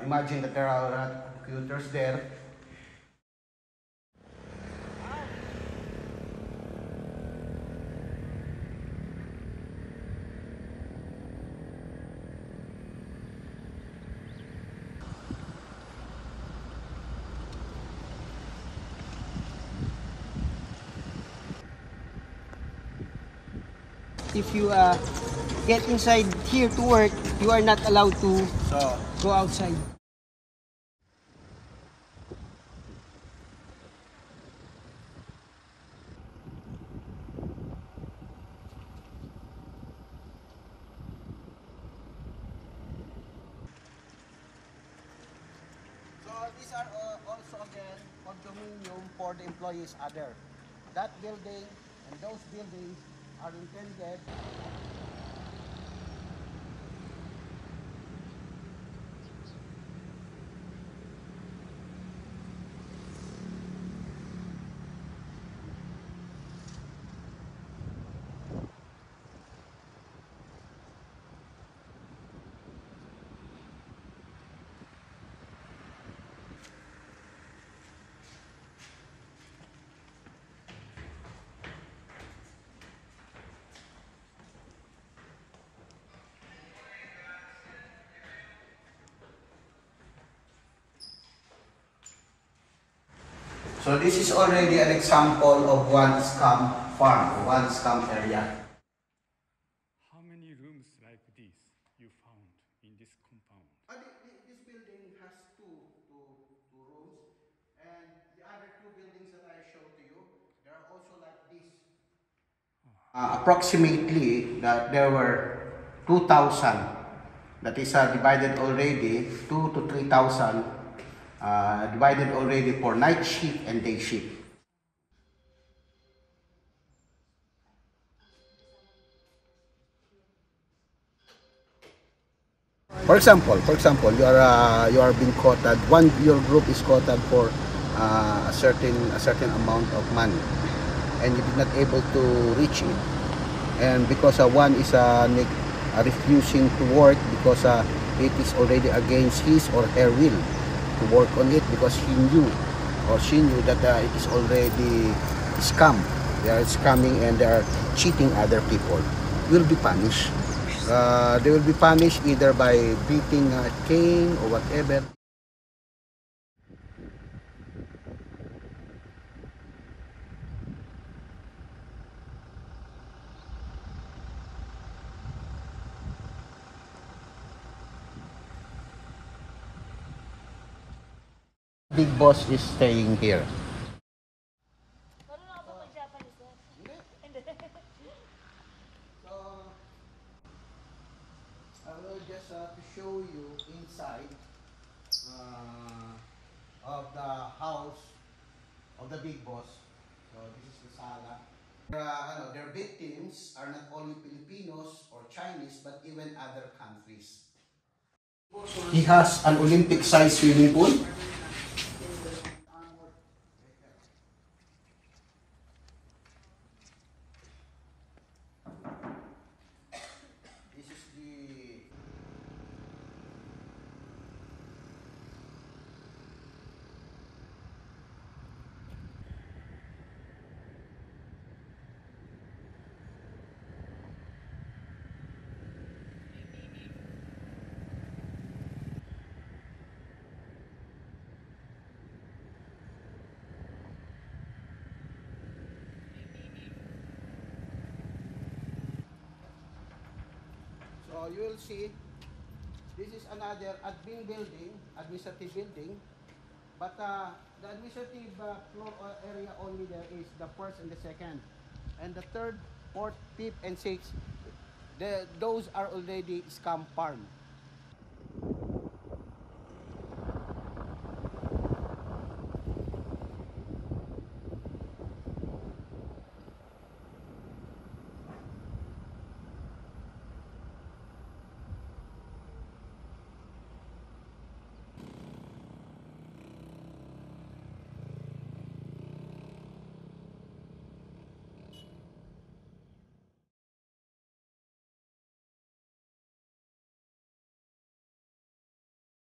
Imagine that there are computers there. If you get inside here to work, you are not allowed to go outside. So these are also again condominium for the employees are there. That building and those buildings are intended. So this is already an example of one scam farm, one scam area. How many rooms like this you found in this compound? This building has two rooms, and the other two buildings that I showed to you, they are also like this. Approximately that there were 2,000. That is divided already 2 to 3,000 divided already for night shift and day shift. For example, you are being quoted. Your group is quoted for a certain amount of money, and you did not able to reach it. And because one is refusing to work because it is already against his or her will to work on it because he knew or she knew that it is already scam. They are scamming and they are cheating other people. Will be punished. They will be punished either by beating a cane or whatever. Big boss is staying here. So, I will just to show you inside of the house of the big boss. So this is the sala. Their victims are not only Filipinos or Chinese, but even other countries. He has an Olympic-sized swimming pool. This is the So you will see, this is another administrative building, but the administrative floor area only there is the first and the second, and the third, fourth, fifth, and sixth. Those are already scam farm.